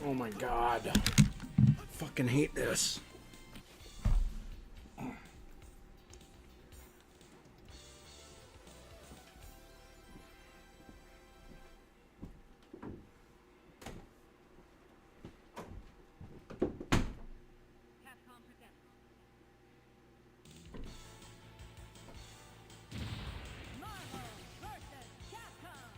Oh my god. Fucking hate this. CAPCOM presents Marvel vs. Capcom.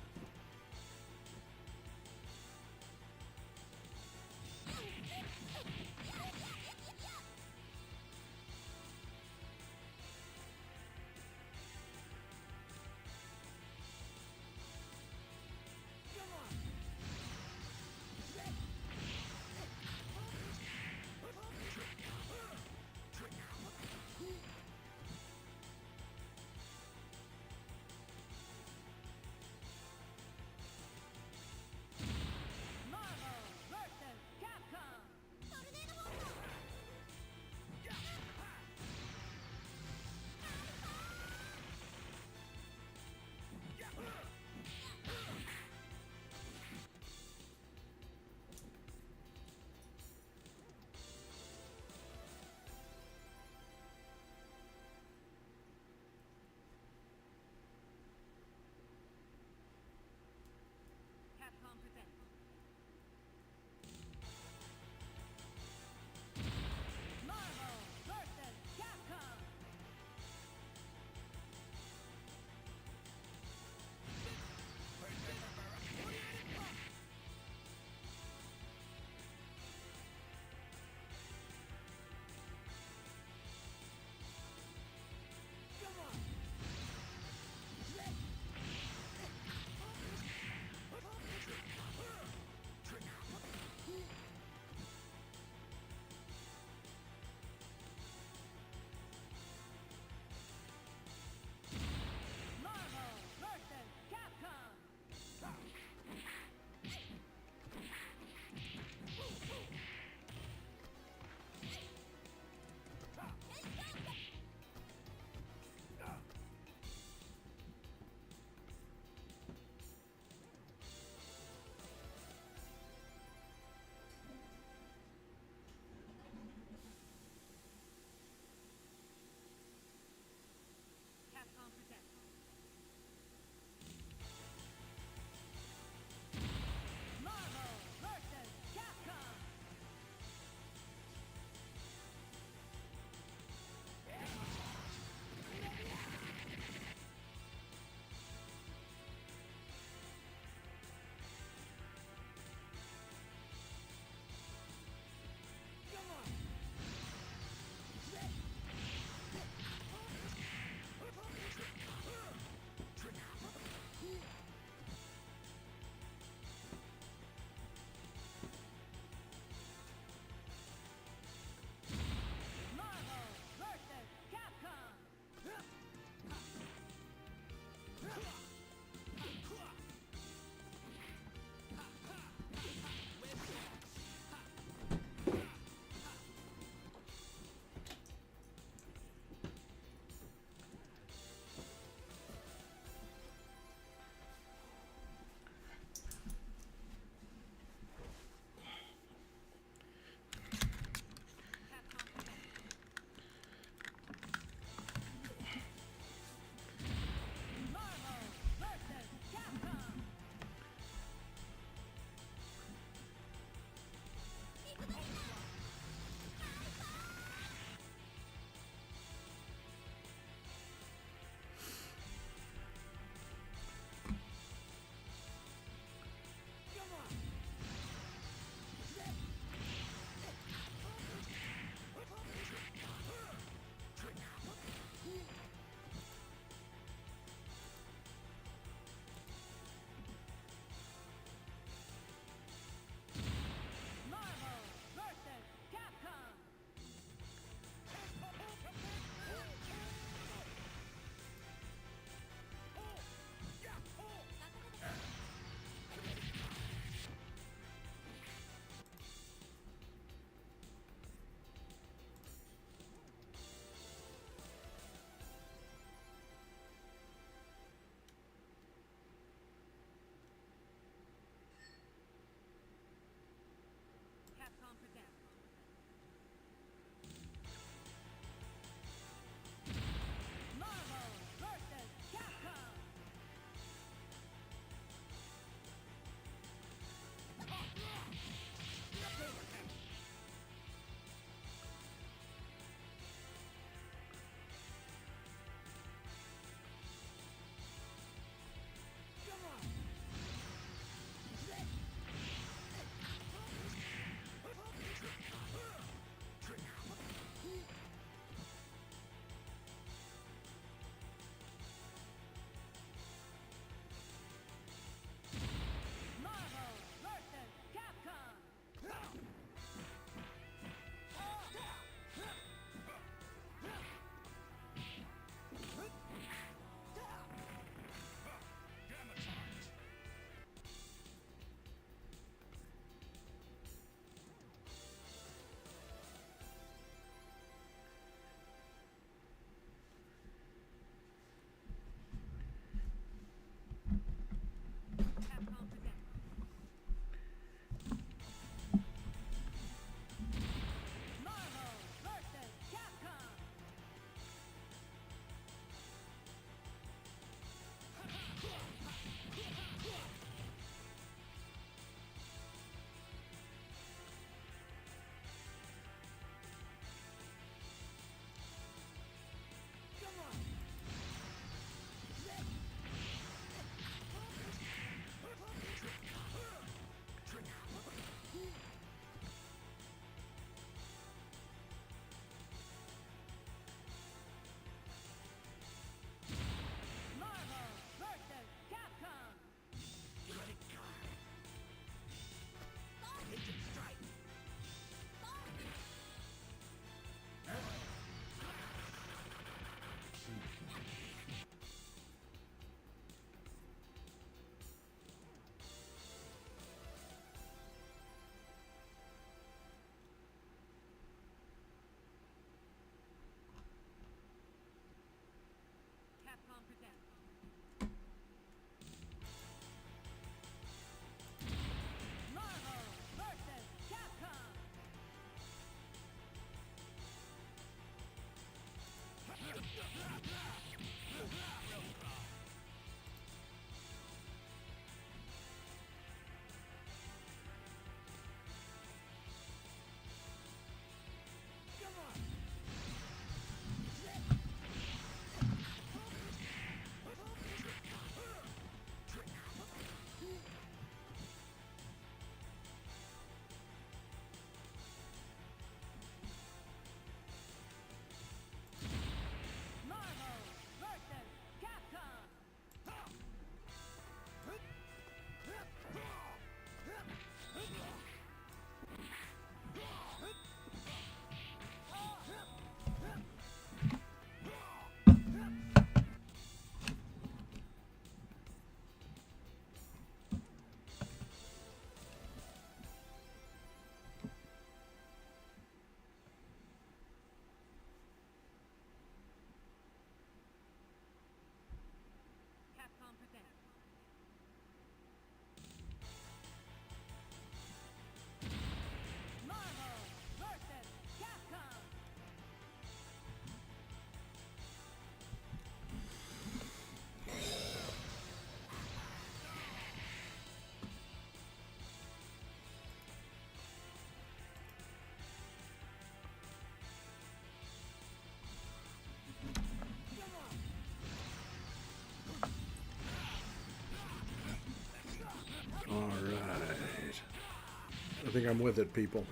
I think I'm with it, people.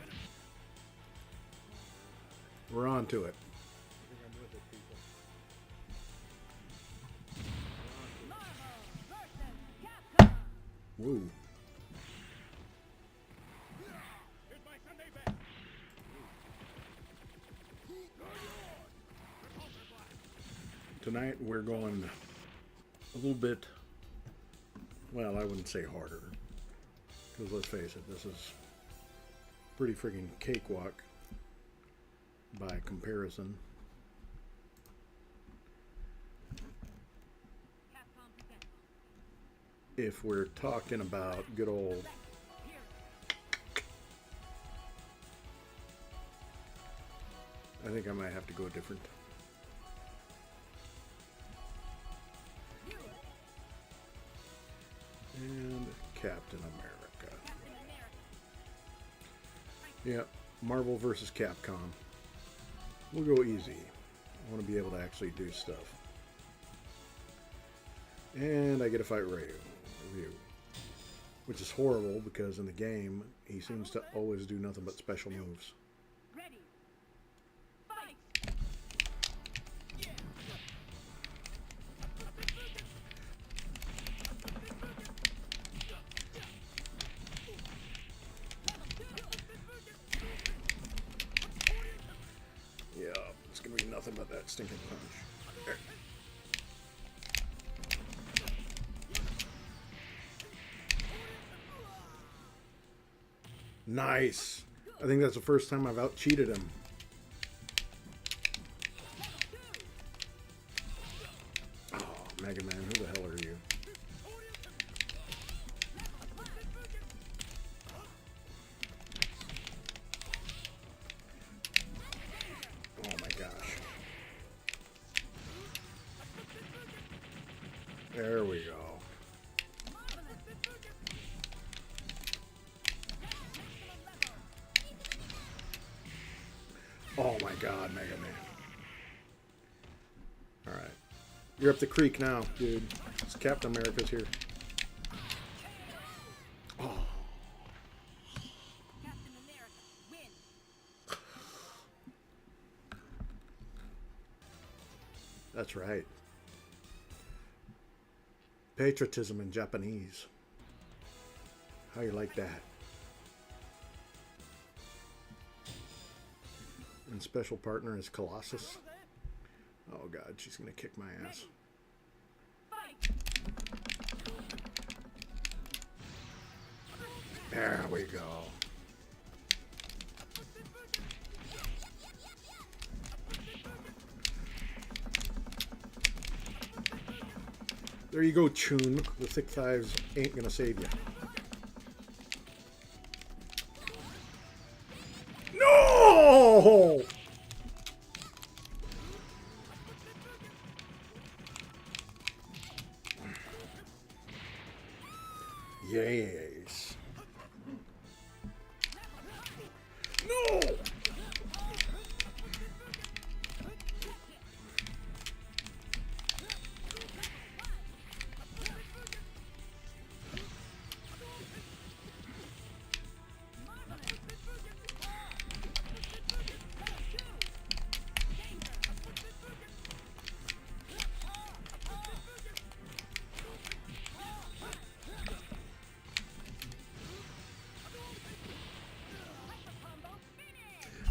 We're on to it. Marvel versus Capcom. Woo. Tonight we're going a little bit, well, I wouldn't say harder, because let's face it, this is pretty freaking cakewalk by comparison. Capcom presents If we're talking about good old Hero. I think I might have to go different. And Captain America. Captain America. Yeah, Marvel versus Capcom. We'll go easy. I want to be able to actually do stuff. And I get to fight Ryu, which is horrible because in the game he seems to always do nothing but special moves. Ready. Fight. Yeah, it's gonna be nothing but that stinking punch. There. Nice. I think that's the first time I've out-cheated him. Oh, Mega Man, who the hell are you? Oh my gosh. There we go. Oh my god, Mega Man. Alright. You're up the creek now, dude. It's Captain America's here. Oh. Captain America. Win. That's right. Patriotism in Japanese. How you like that? And special partner is Colossus. Oh god, she's gonna kick my ass. Fight. There we go. There you go, Chun. The thick thighs ain't gonna save you. No! Yes. No!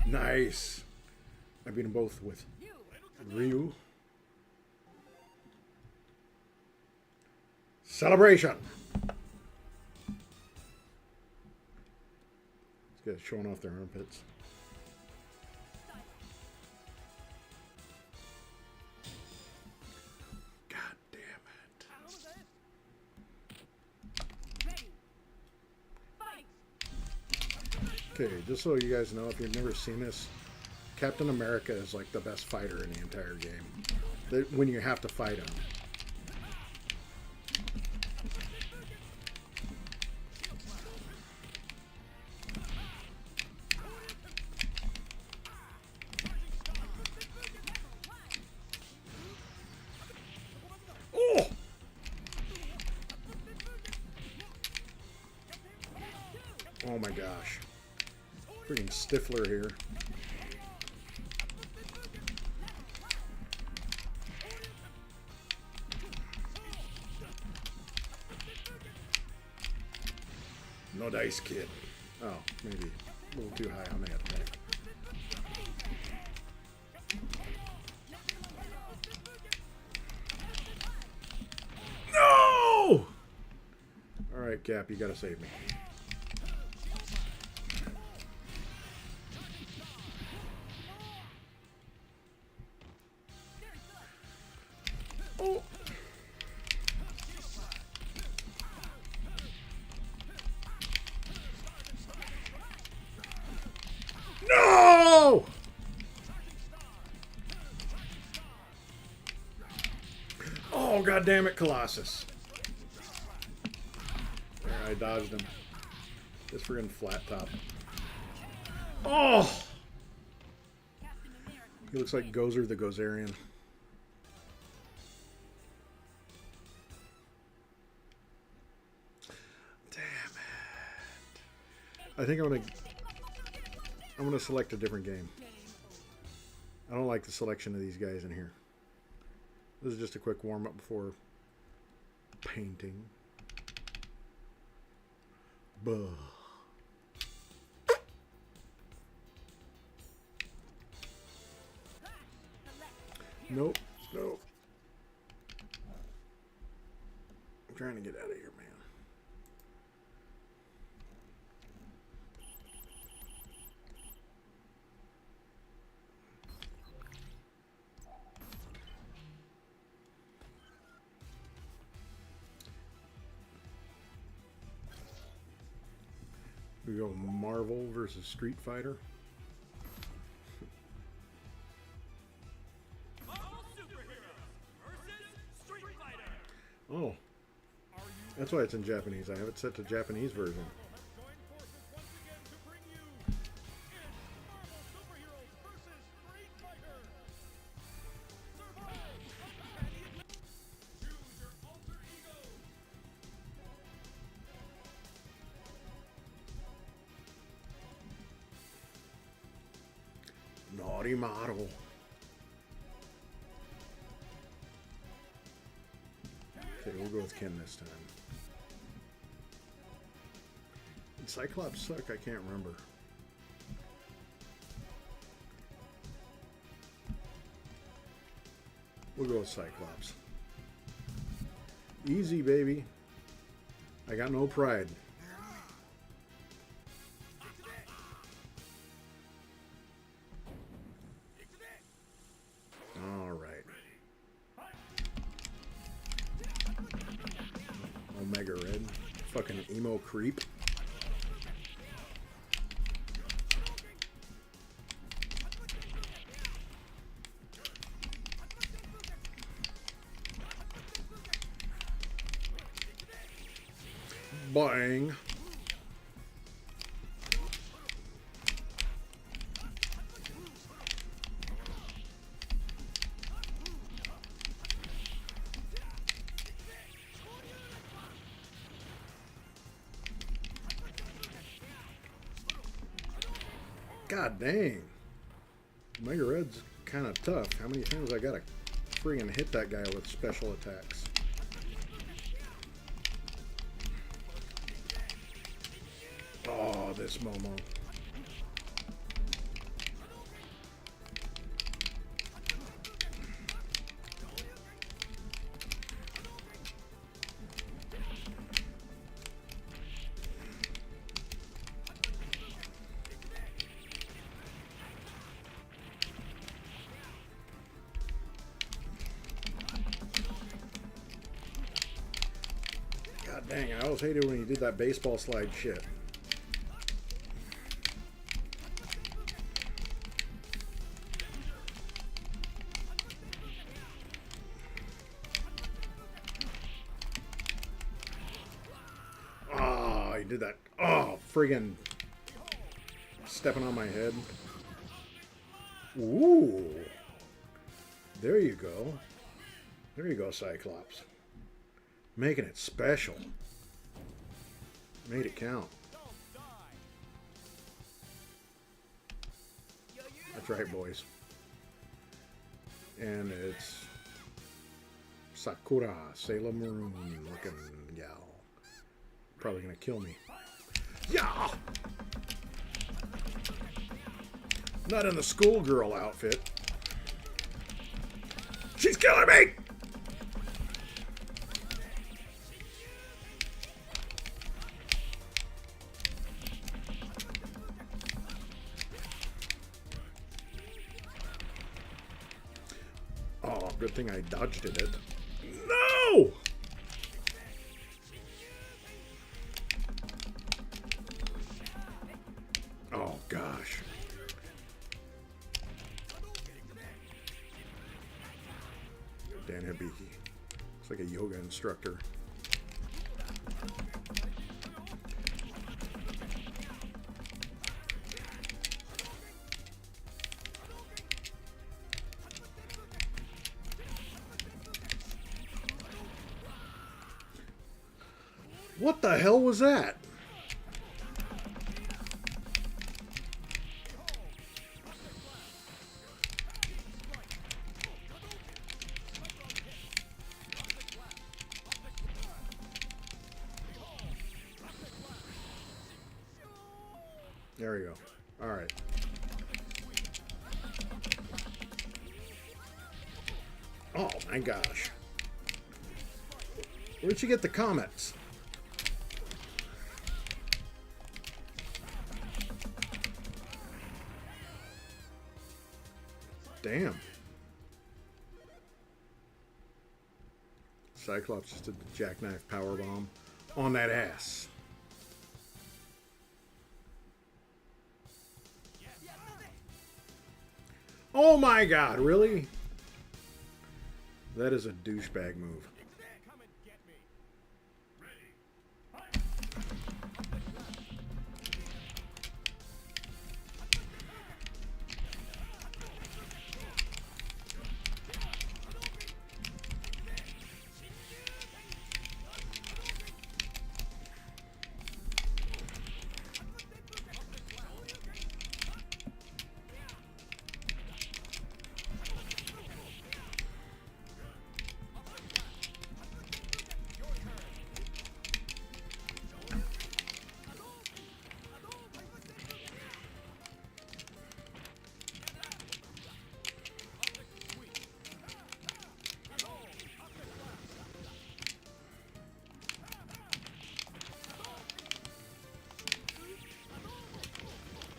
Nice. I beat them both with Ryu. Celebration. These guys showing off their armpits. God damn it. Ready. Fight. Okay, just so you guys know, if you've never seen this, Captain America is like the best fighter in the entire game. When you have to fight him. Oh! Oh my gosh. Freaking Stifler here. No dice, kid. Oh, maybe a little too high on that attack. No! Alright, Cap, you gotta save me. Oh! No! Oh, God damn it, Colossus. There, I dodged him. This friggin' flat top. Oh! Captain America. He looks like Gozer the Gozerian. Damn it. I think I'm gonna select a different game. I don't like the selection of these guys in here. This is just a quick warm-up before painting. Buh. Nope. Nope. I'm trying to get out of here, man. We go Marvel versus Street Fighter. Oh, that's why it's in Japanese. I have it set to Japanese version. Naughty model. Okay, we'll go with Ken this time. Did Cyclops suck? I can't remember. We'll go with Cyclops. Easy, baby. I got no pride. All right. Omega Red. Fucking emo creep. Bang. God dang. Omega Red's kind of tough. How many times I gotta friggin' hit that guy with special attacks? Oh, this Momo. God dang, I always hated when he did that baseball slide shit. Oh, he did that. Oh, friggin' stepping on my head. Ooh. There you go. There you go, Cyclops. Making it special. Made it count. That's right, boys. And it's Sakura, Sailor Moon looking gal. Probably gonna kill me. Yeah! Not in the schoolgirl outfit. She's killing me! Oh, good thing I dodged it. No! Oh, gosh. Dan Hibiki. It's like a yoga instructor. What the hell was that? There we go. All right. Oh my gosh. Where'd you get the comments? Damn. Cyclops just did the jackknife powerbomb on that ass. Oh my god, really? That is a douchebag move.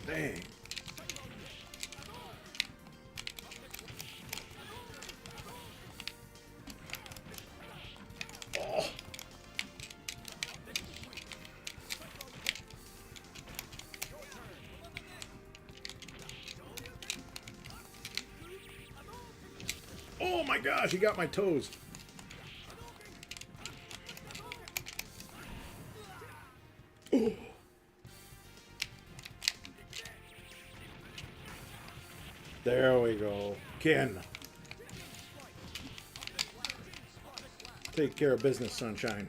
Dang. Oh. Oh my gosh, he got my toes. Oh. There we go. Ken. Take care of business, sunshine.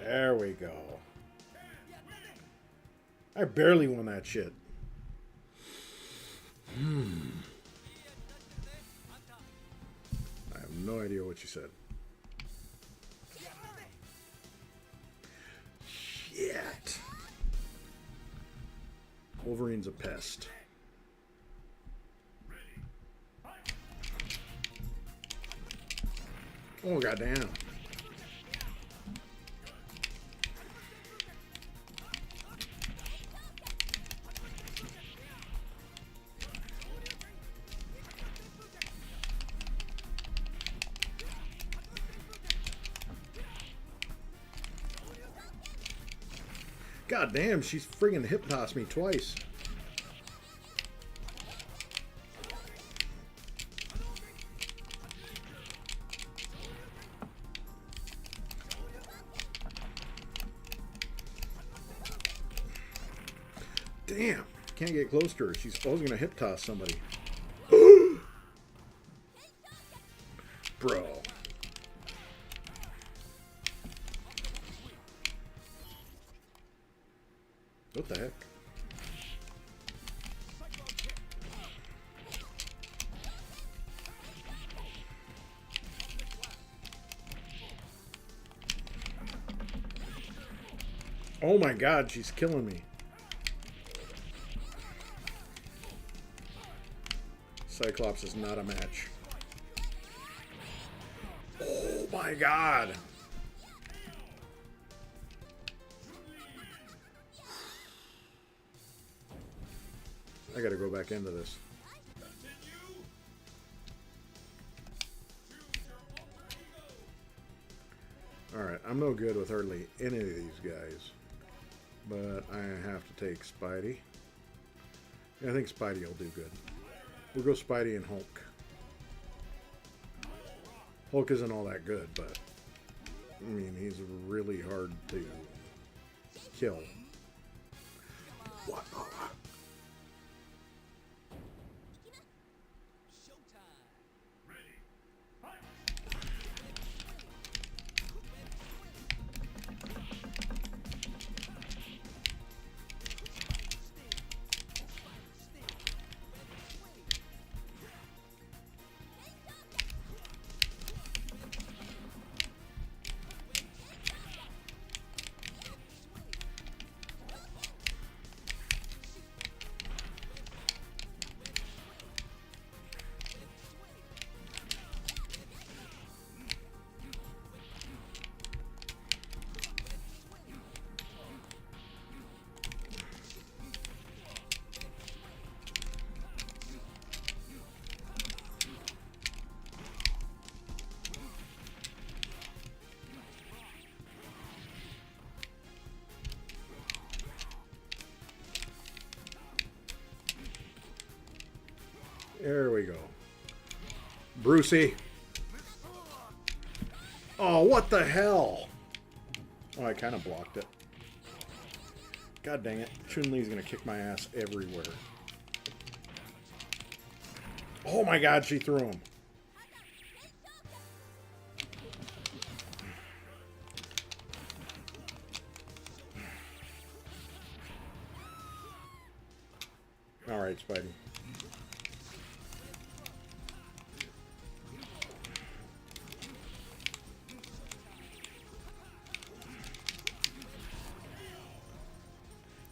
There we go. I barely won that shit. I have no idea what you said. Shit. Wolverine's a pest. Oh, goddamn. God damn, she's friggin' hip tossed me twice. Damn, can't get close to her. She's always gonna hip toss somebody. Bro. What the heck? Oh my god, she's killing me. Cyclops is not a match. Oh my god. I gotta go back into this. Alright, I'm no good with hardly any of these guys. But I have to take Spidey. Yeah, I think Spidey will do good. We'll go Spidey and Hulk. Hulk isn't all that good, but I mean, he's really hard to kill. What? There we go. Brucey. Oh, what the hell? Oh, I kind of blocked it. God dang it. Chun-Li's going to kick my ass everywhere. Oh my god, she threw him. Alright, Spidey.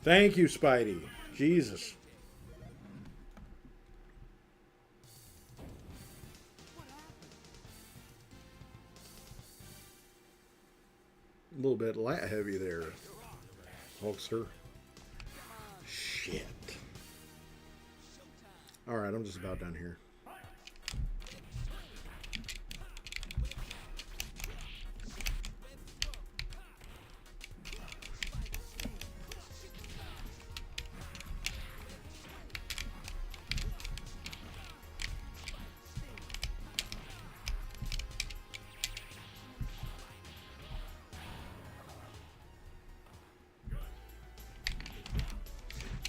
Thank you, Spidey. Jesus. A little bit light heavy there, Hulkster. Shit. Alright, I'm just about done here.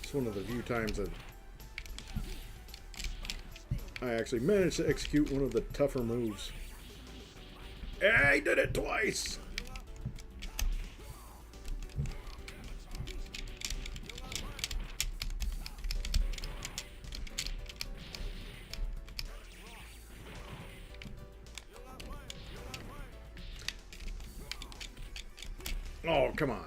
It's one of the few times that I actually managed to execute one of the tougher moves. I did it twice! Oh, come on.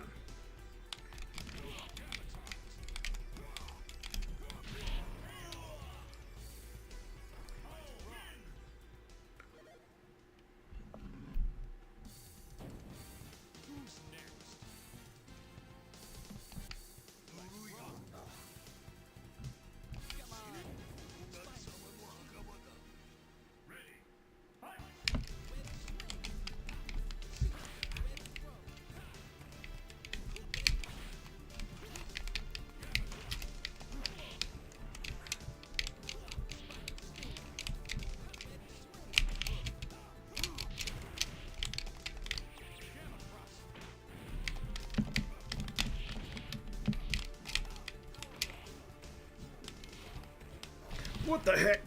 What the heck?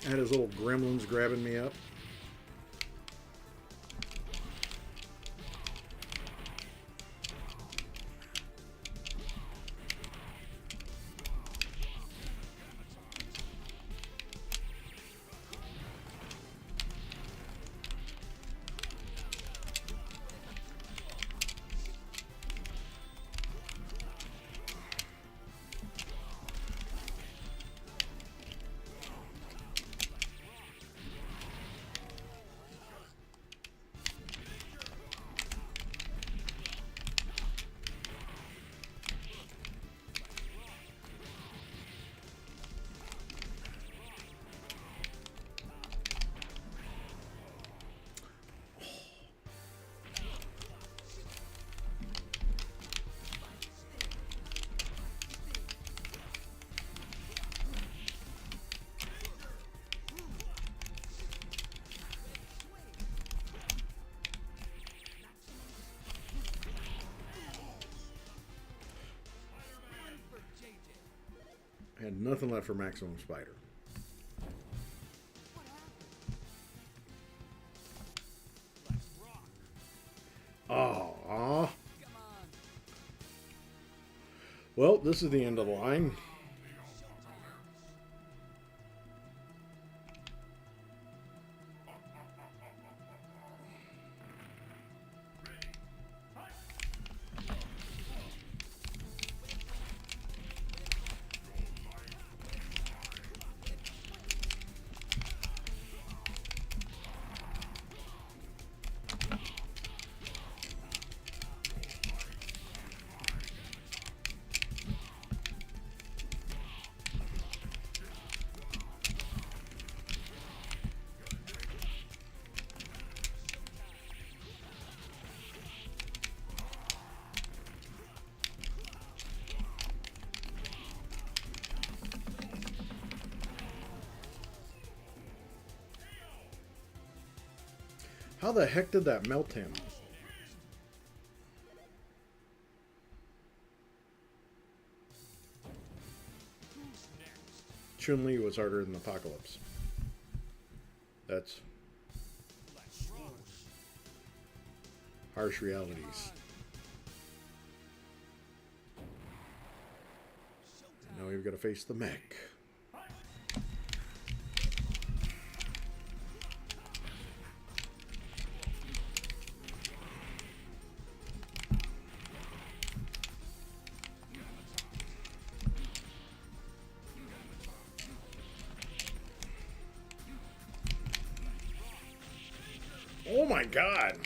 I had his little gremlins grabbing me up. had nothing left for Maximum Spider. What happened? Oh, Come on. well, this is the end of the line. How the heck did that melt him? Chun-Li was harder than Apocalypse. That's harsh realities. Now we've got to face the mech. Oh my god!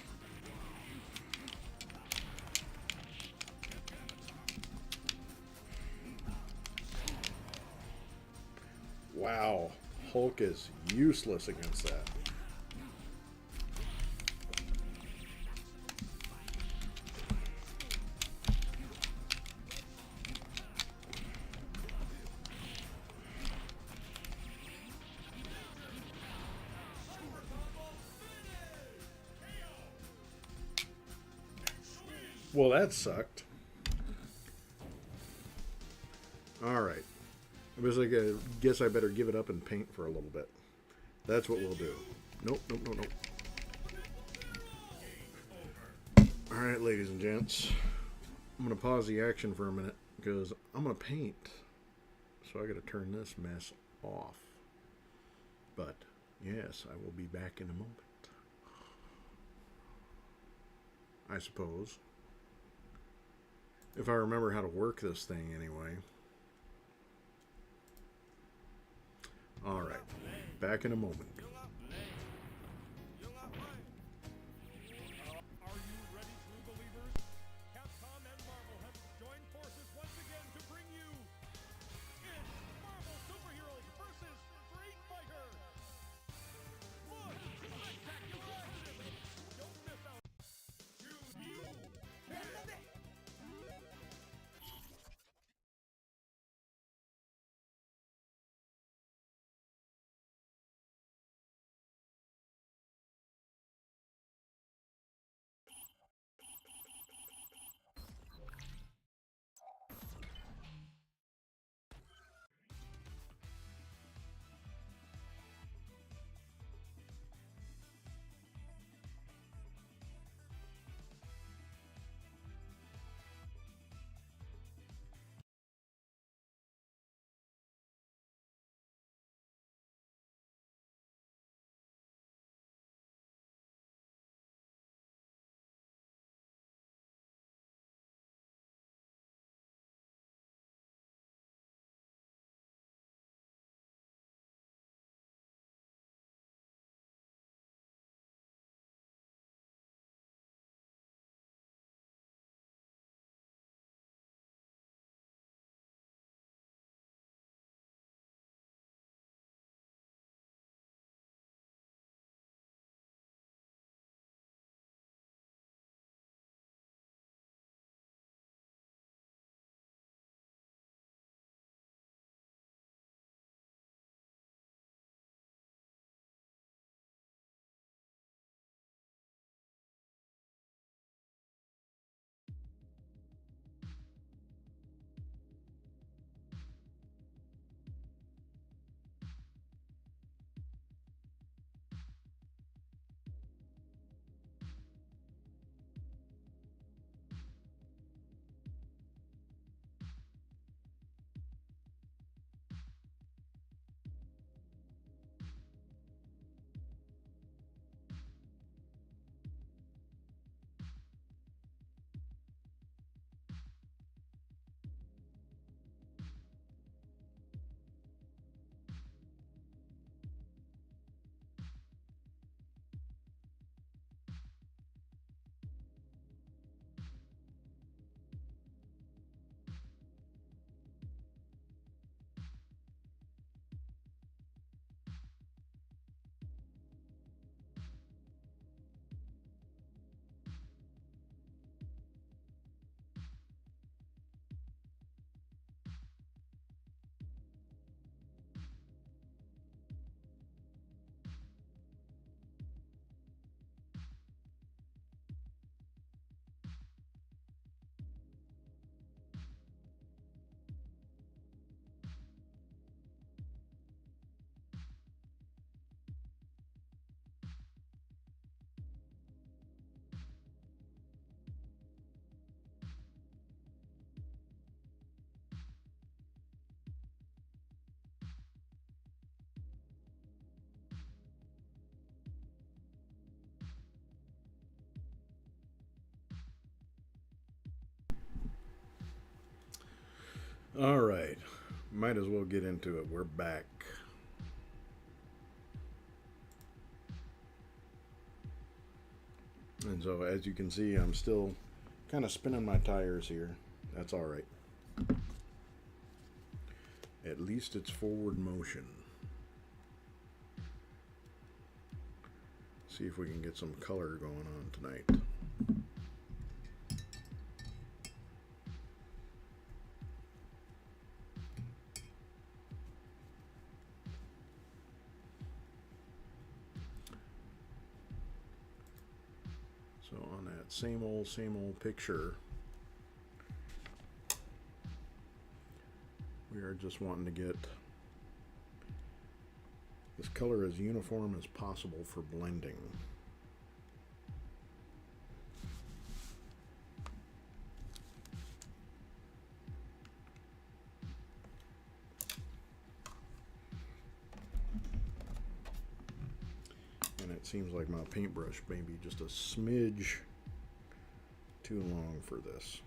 Wow, Hulk is useless against that. Well, that sucked. Alright. I was like, I guess I better give it up and paint for a little bit. That's what we'll do. Nope, nope, nope, nope. Alright, ladies and gents. I'm going to pause the action for a minute because I'm going to paint. So I got to turn this mess off. But, yes, I will be back in a moment. I suppose. If I remember how to work this thing anyway. Alright, back in a moment. All right, might as well get into it. We're back. And so, as you can see, I'm still kind of spinning my tires here. That's all right. At least it's forward motion. See if we can get some color going on tonight. So on that same old picture, we are just wanting to get this color as uniform as possible for blending. And it seems like my paintbrush may be just a smidge too long for this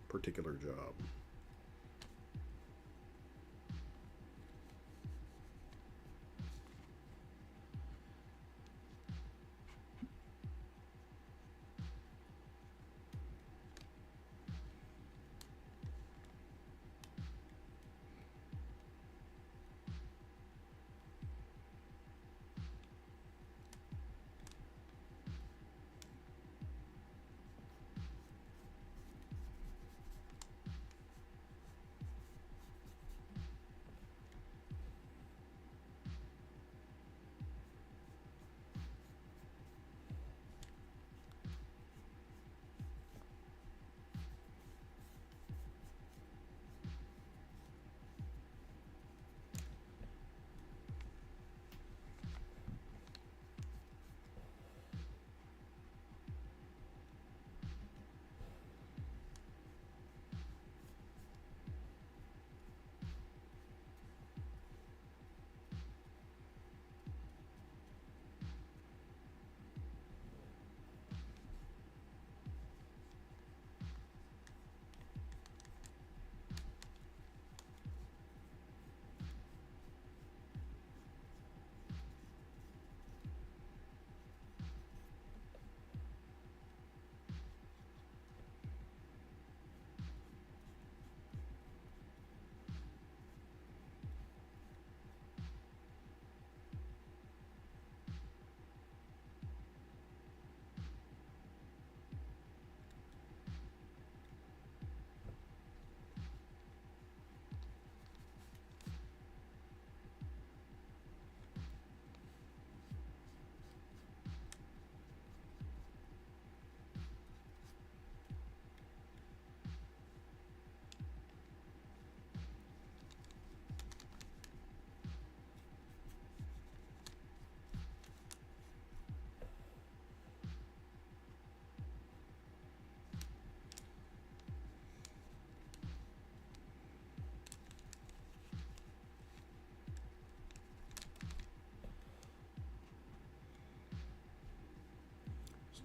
particular job.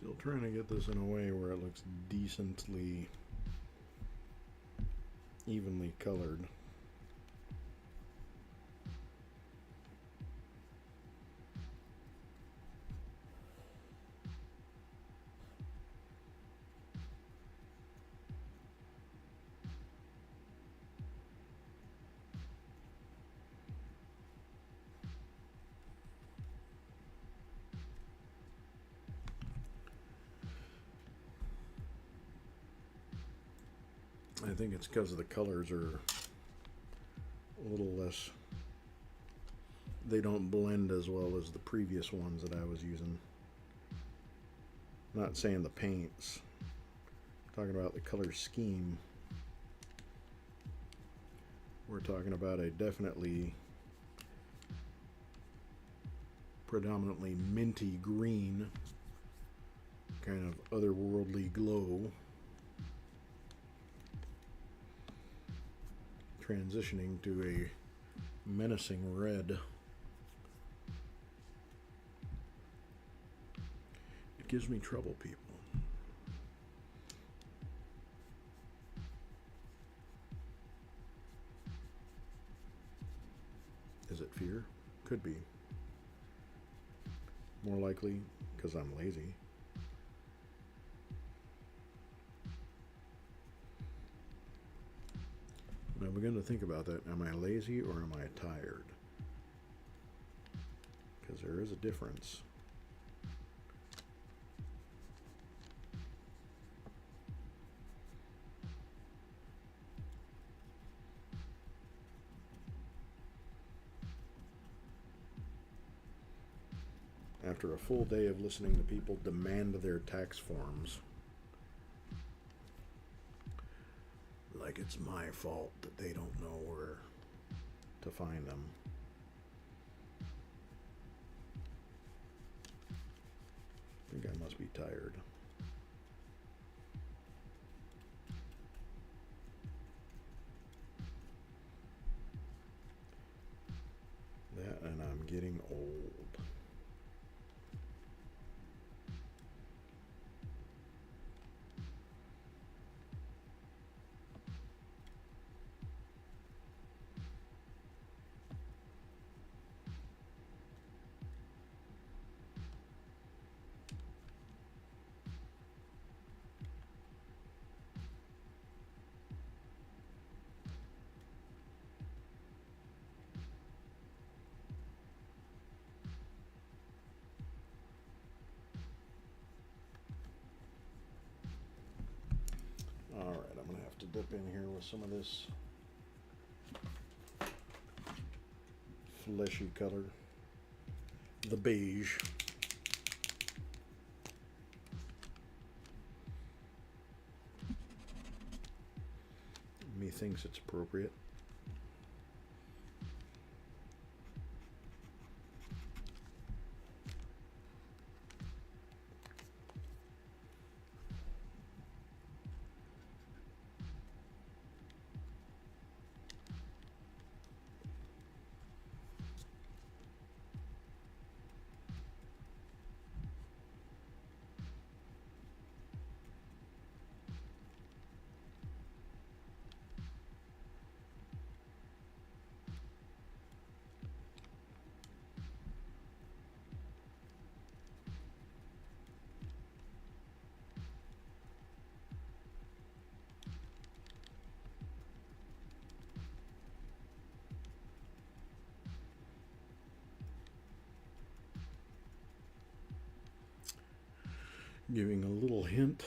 Still trying to get this in a way where it looks decently evenly colored. I think it's because the colors are a little less, they don't blend as well as the previous ones that I was using. Not saying the paints, I'm talking about the color scheme. We're talking about a definitely predominantly minty green, kind of otherworldly glow, transitioning to a menacing red. It gives me trouble, people. Could be. More likely because I'm lazy. Now we're going to think about that. Am I lazy or am I tired? Because there is a difference. After a full day of listening to people demand their tax forms, like it's my fault that they don't know where to find them. I think I must be tired. That and I'm getting old. Alright, I'm going to have to dip in here with some of this fleshy color. The beige. Methinks it's appropriate. Giving a little hint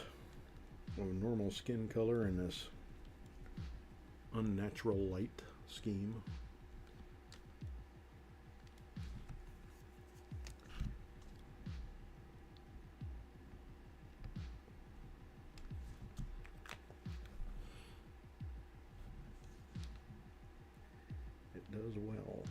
of normal skin color in this unnatural light scheme. It does well.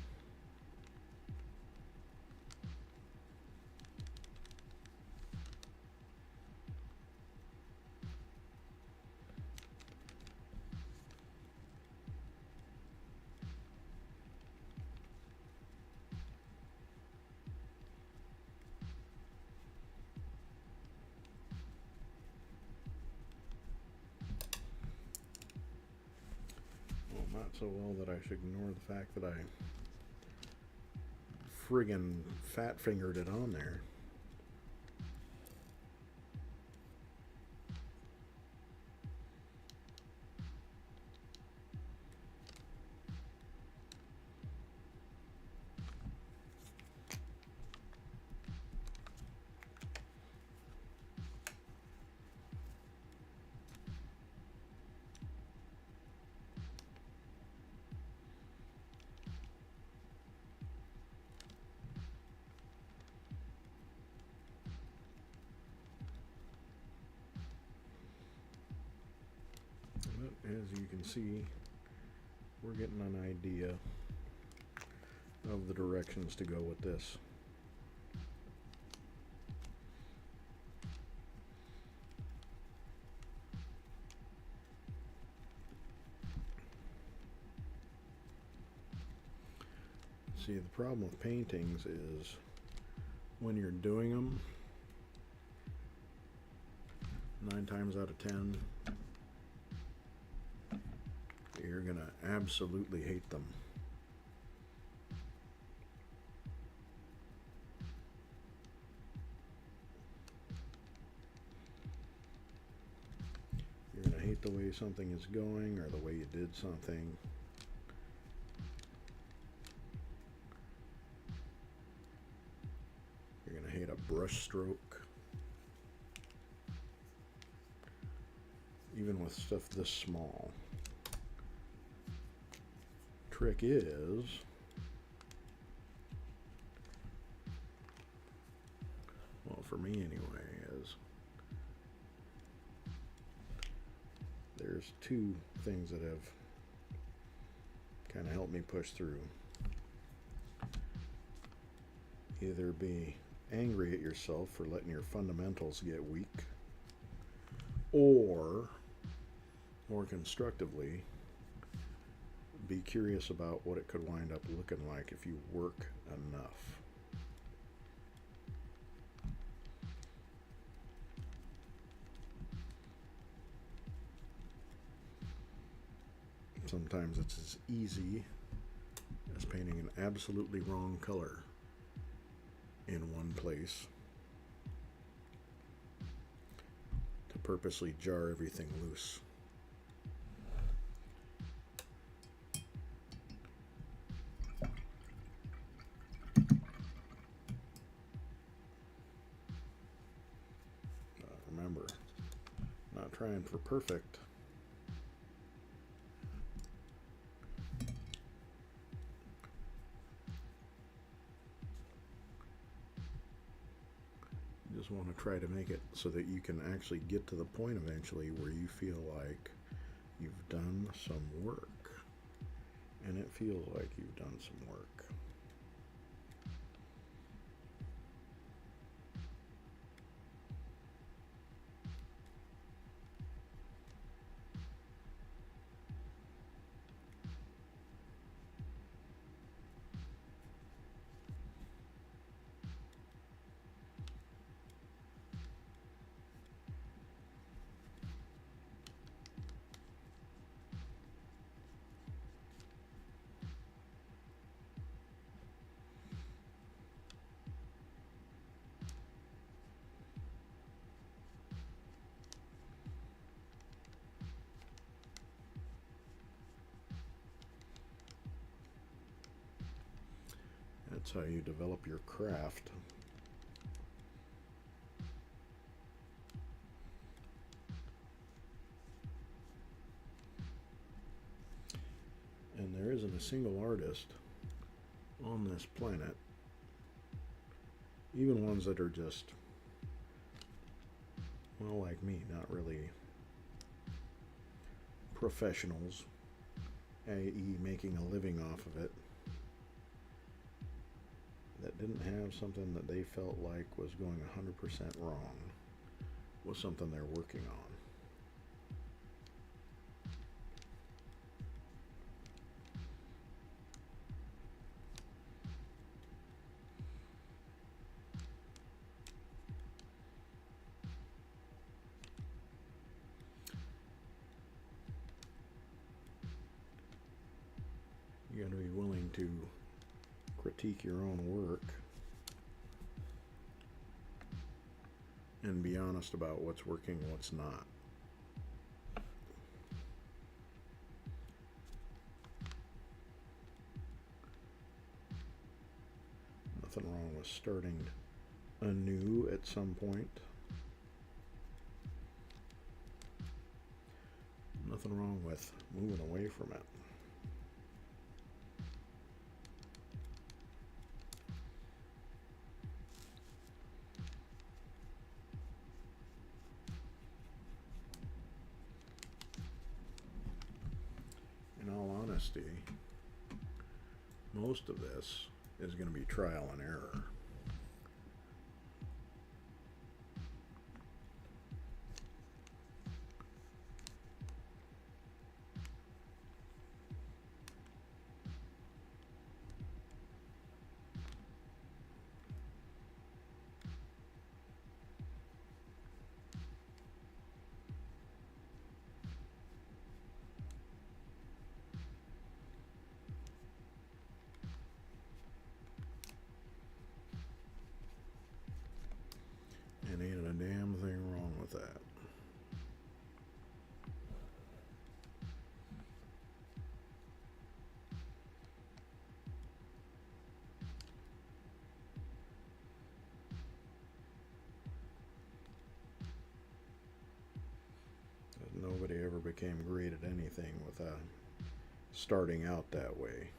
Not so well that I should ignore the fact that I friggin' fat fingered it on there. As you can see, we're getting an idea of the directions to go with this. See, the problem with paintings is when you're doing them, 9 times out of 10, you're gonna absolutely hate them. the way something is going or the way you did something. You're going to hate a brush stroke. Even with stuff this small. Trick is, well, for me anyway, is there's two things that have kind of helped me push through. Either be angry at yourself for letting your fundamentals get weak, or more constructively, be curious about what it could wind up looking like if you work enough. Sometimes it's as easy as painting an absolutely wrong color in one place to purposely jar everything loose. Remember, not trying for perfect. You just want to try to make it so that you can actually get to the point eventually where you feel like you've done some work. And it feels like you've done some work. That's how you develop your craft. And there isn't a single artist on this planet, even ones that are just, well, like me, not really professionals, i.e. making a living off of it, that didn't have something that they felt like was going 100% wrong with something they're working on. You got to be willing to critique your own work and be honest about what's working and what's not. Nothing wrong with starting anew at some point. Nothing wrong with moving away from it. In all honesty, most of this is going to be trial and error. became great at anything with starting out that way.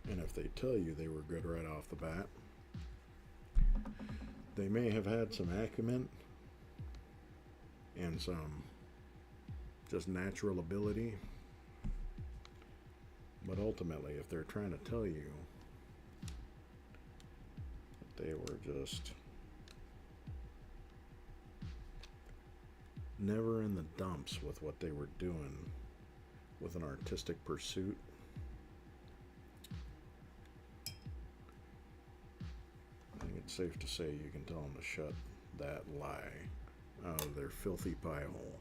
And if they tell you they were good right off the bat, they may have had some acumen and some just natural ability. But ultimately, if they're trying to tell you that they were just never in the dumps with what they were doing with an artistic pursuit, it's safe to say you can tell them to shut that lie out of their filthy pie hole.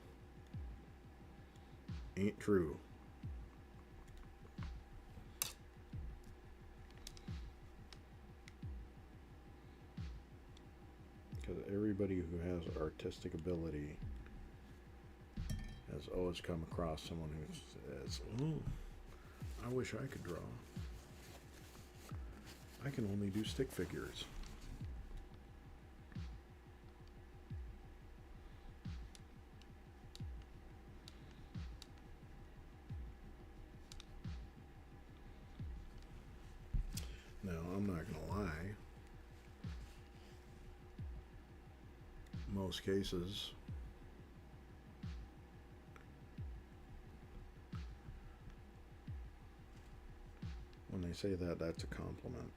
Ain't true. Because everybody who has artistic ability has always come across someone who says, "Oh, I wish I could draw. I can only do stick figures." Now, I'm not going to lie. Most cases, when they say that, that's a compliment.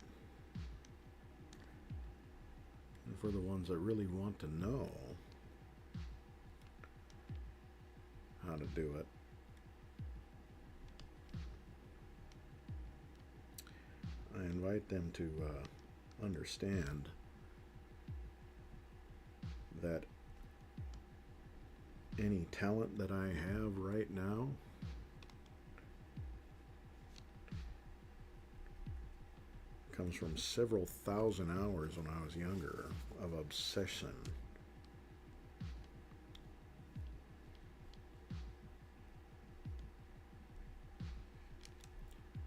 And for the ones that really want to know how to do it, I invite them to understand that any talent that I have right now comes from several thousand hours when I was younger of obsession.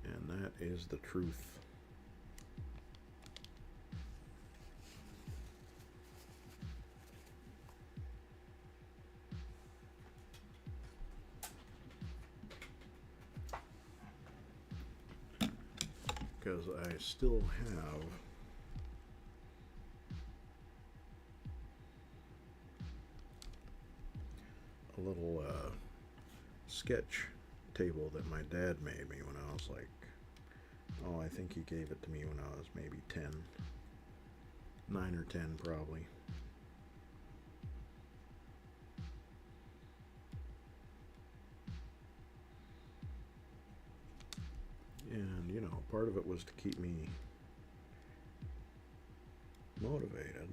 And that is the truth. Because I still have a little sketch table that my dad made me when I was like, oh, I think he gave it to me when I was maybe 10, 9 or 10 probably. And, you know, part of it was to keep me motivated.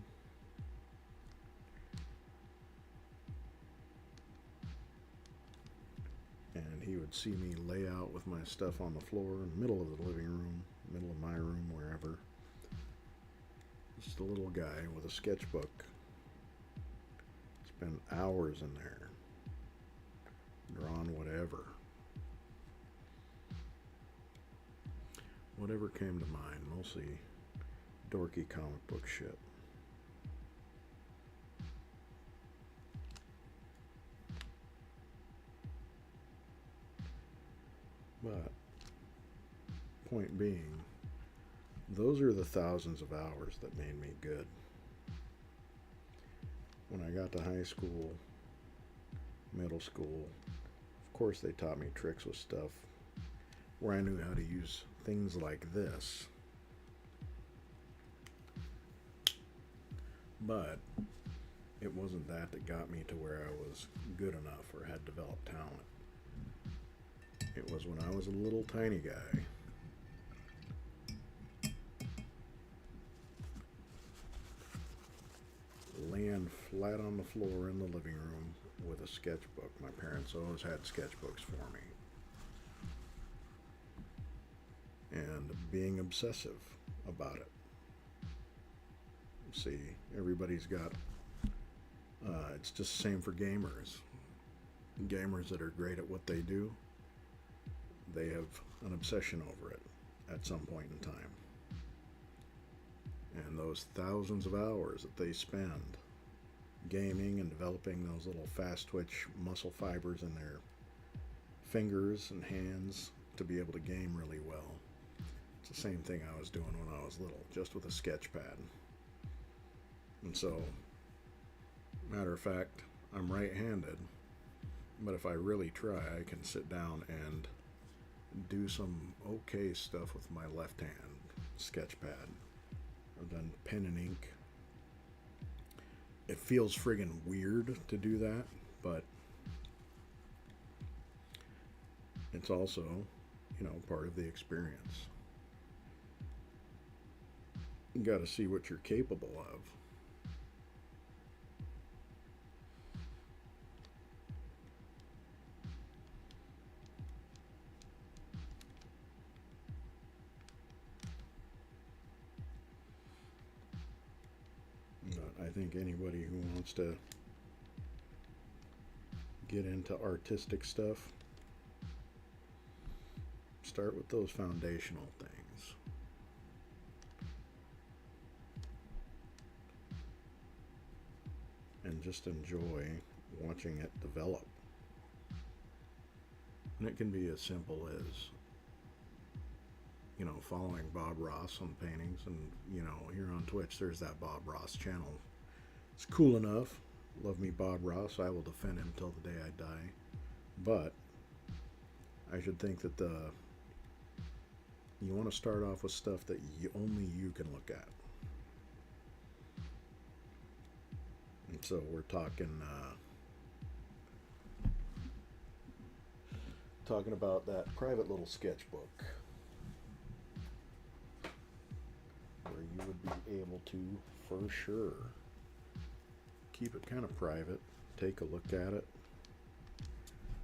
And he would see me lay out with my stuff on the floor in the middle of the living room, middle of my room, wherever. Just a little guy with a sketchbook. Spend hours in there, drawing whatever. Whatever came to mind, mostly dorky comic book shit. But, point being, those are the thousands of hours that made me good. When I got to high school, middle school, of course they taught me tricks with stuff where I knew how to use things like this. But it wasn't that that got me to where I was good enough or had developed talent. It was when I was a little tiny guy. Laying flat on the floor in the living room with a sketchbook. My parents always had sketchbooks for me. and being obsessive about it. See, everybody's got, it's just the same for gamers. Gamers that are great at what they do, they have an obsession over it at some point in time. And those thousands of hours that they spend gaming and developing those little fast twitch muscle fibers in their fingers and hands to be able to game really well. It's the same thing I was doing when I was little, just with a sketch pad. And so, matter of fact, I'm right-handed, but if I really try, I can sit down and do some okay stuff with my left hand sketch pad. I've done pen and ink. It feels friggin' weird to do that, but it's also, you know, part of the experience. You gotta see what you're capable of. But I think anybody who wants to get into artistic stuff, start with those foundational things. And just enjoy watching it develop. And it can be as simple as, you know, following Bob Ross on paintings, and, you know, here on Twitch there's that Bob Ross channel. It's cool enough. Love me Bob Ross. I will defend him till the day I die. But I should think that you want to start off with stuff that only you can look at. And so we're talking about that private little sketchbook where you would be able to, for sure, keep it kind of private, take a look at it,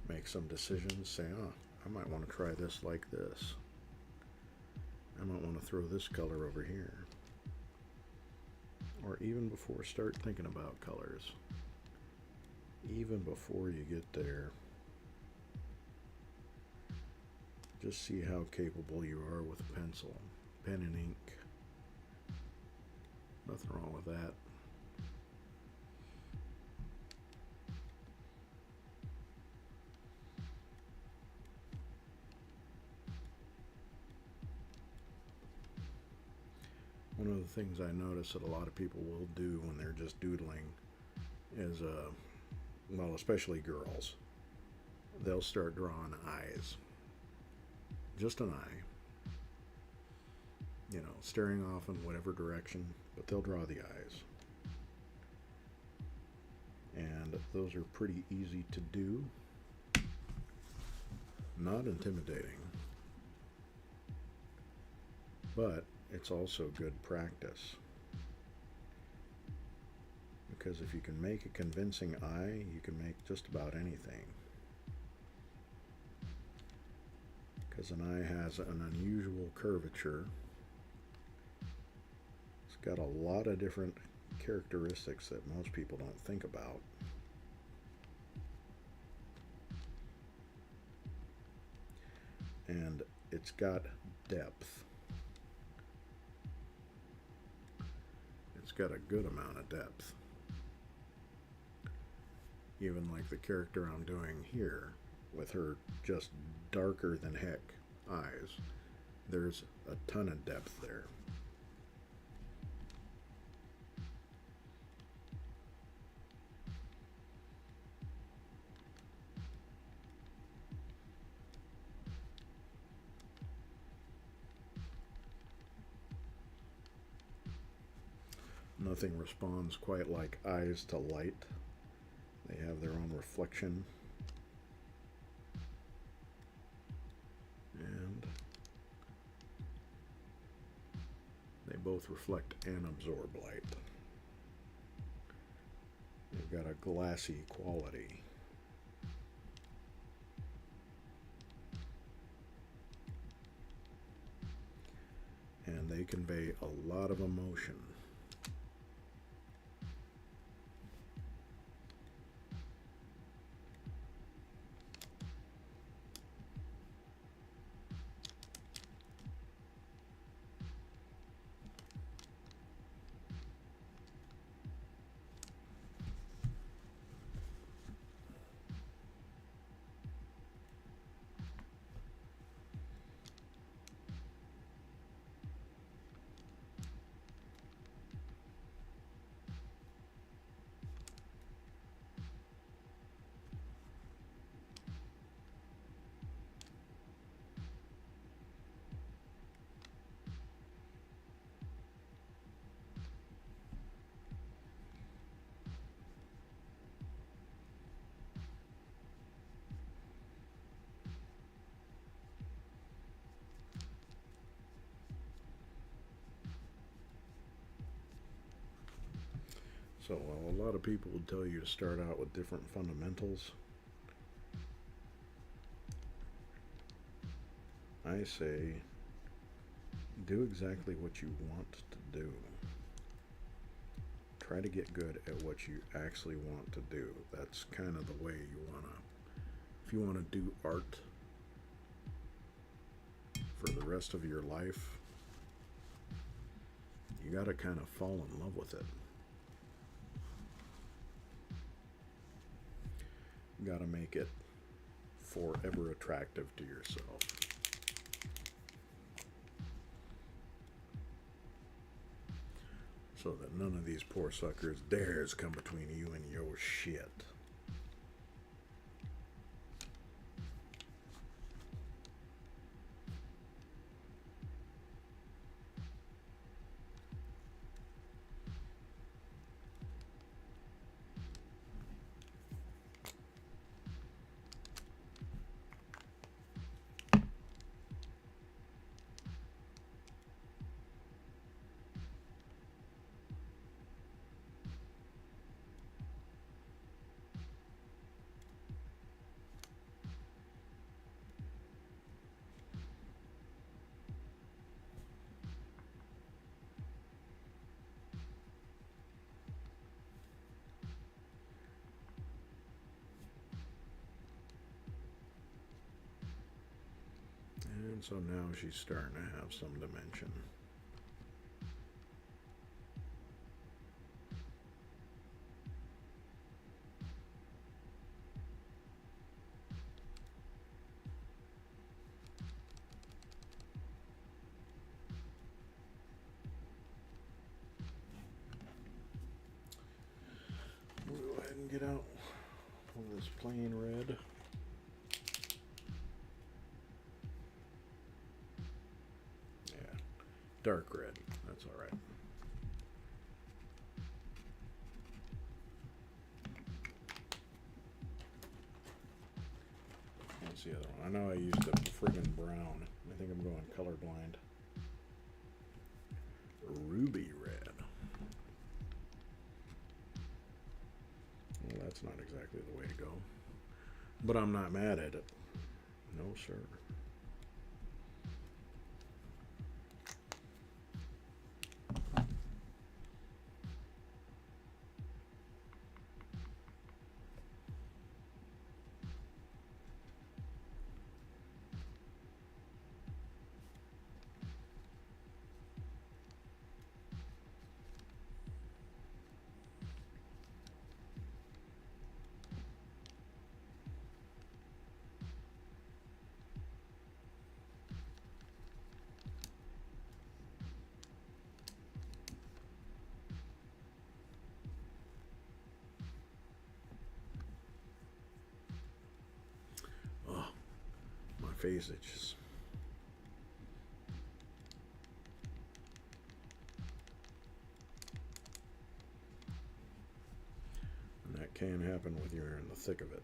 make some decisions, say, oh, I might want to try this like this. I might want to throw this color over here. Or even before start thinking about colors, even before you get there, just see how capable you are with a pencil, pen and ink. Nothing wrong with that. One of the things I notice that a lot of people will do when they're just doodling is, well, especially girls, they'll start drawing eyes. Just an eye. You know, staring off in whatever direction, but they'll draw the eyes. And those are pretty easy to do. Not intimidating. But it's also good practice. Because if you can make a convincing eye, you can make just about anything. Because an eye has an unusual curvature. It's got a lot of different characteristics that most people don't think about. And it's got depth. It's got a good amount of depth. Even like the character I'm doing here, with her just darker than heck eyes, there's a ton of depth there. Nothing responds quite like eyes to light. They have their own reflection. And they both reflect and absorb light. They've got a glassy quality. convey a lot of emotion. So while a lot of people would tell you to start out with different fundamentals, I say do exactly what you want to do. Try to get good at what you actually want to do. That's kind of the way you want to, if you want to do art for the rest of your life, you got to kind of fall in love with it. You got to make it forever attractive to yourself. So that none of these poor suckers dares come between you and your shit. And so now she's starting to have some dimension. We'll go ahead and get out with this plain red. Dark red, that's all right. What's the other one? I know I used a friggin' brown. I think I'm going colorblind. Ruby red. Well, that's not exactly the way to go. But I'm not mad at it. No, sir. Face itches. And that can happen when you're in the thick of it.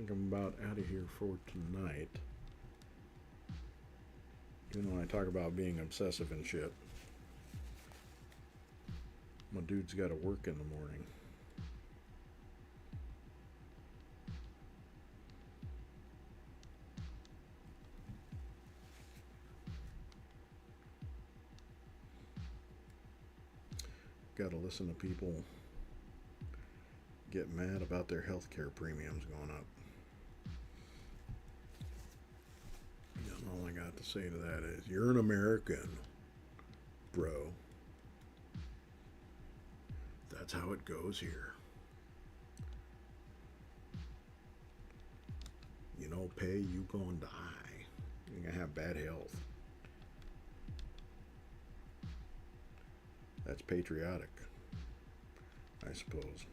think I'm about out of here for tonight. Even when I talk about being obsessive and shit. My dude's got to work in the morning. Got to listen to people get mad about their healthcare premiums going up. And all I got to say to that is, you're an American, bro. That's how it goes here. You don't pay, you gonna die. You're gonna have bad health. That's patriotic, I suppose.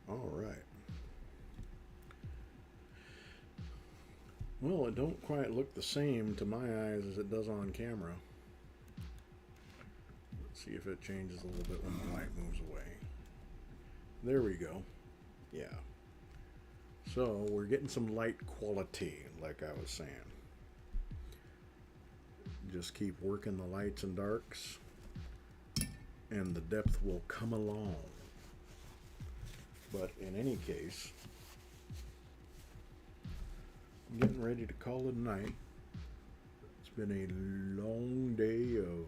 All right. Well, it don't quite look the same to my eyes as it does on camera. Let's see if it changes a little bit when the light moves away. There we go. Yeah. So we're getting some light quality, like I was saying. Just keep working the lights and darks, and the depth will come along. But in any case, I'm getting ready to call it a night. It's been a long day of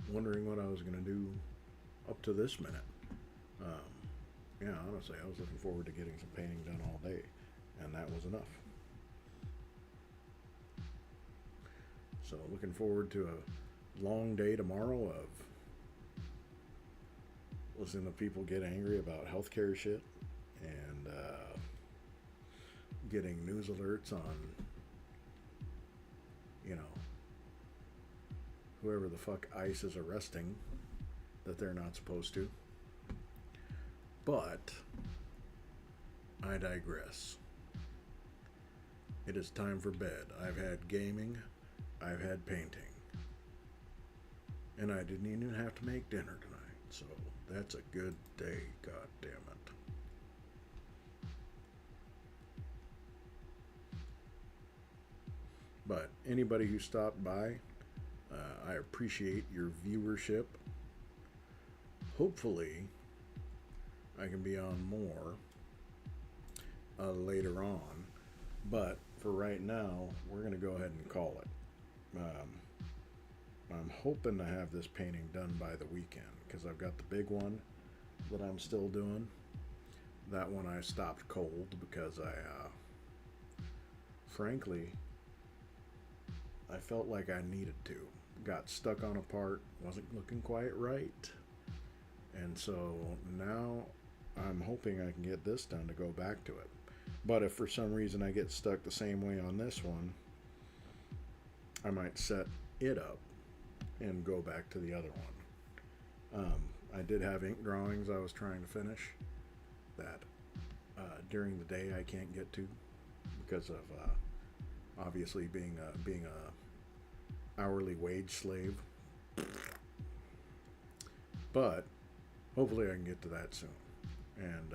wondering what I was going to do up to this minute. Yeah, honestly, I was looking forward to getting some painting done all day, and that was enough. So looking forward to a long day tomorrow of listening to people get angry about healthcare shit and getting news alerts on, you know, whoever the fuck ICE is arresting that they're not supposed to. But I digress. It is time for bed. I've had gaming, I've had painting, and I didn't even have to make dinner tonight, so that's a good day, god damn it. But anybody who stopped by, I appreciate your viewership. Hopefully I can be on more later on, but for right now we're going to go ahead and call it. I'm hoping to have this painting done by the weekend, because I've got the big one that I'm still doing. That one I stopped cold because frankly, I felt like I needed to. Got stuck on a part, wasn't looking quite right, and so now I'm hoping I can get this done to go back to it. But if for some reason I get stuck the same way on this one, I might set it up and go back to the other one. I did have ink drawings I was trying to finish that during the day I can't get to because of obviously being a hourly wage slave. But hopefully I can get to that soon. And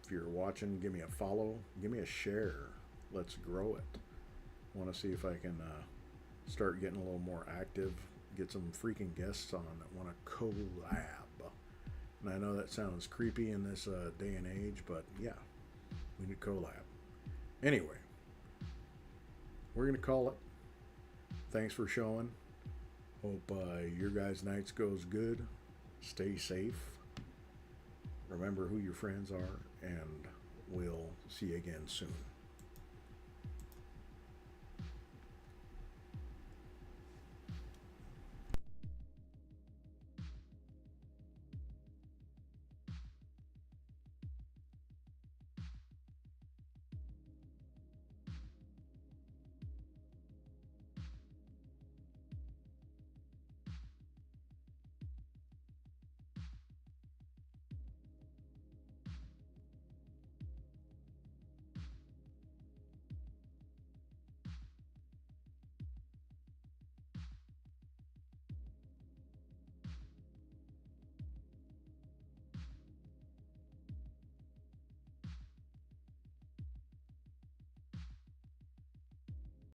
if you're watching, give me a follow, give me a share. Let's grow it. Want to see if I can start getting a little more active, get some freaking guests on that want to collab. And I know that sounds creepy in this day and age, but yeah, we need collab. Anyway, we're going to call it. Thanks for showing. Hope your guys' nights goes good. Stay safe. Remember who your friends are, and we'll see you again soon.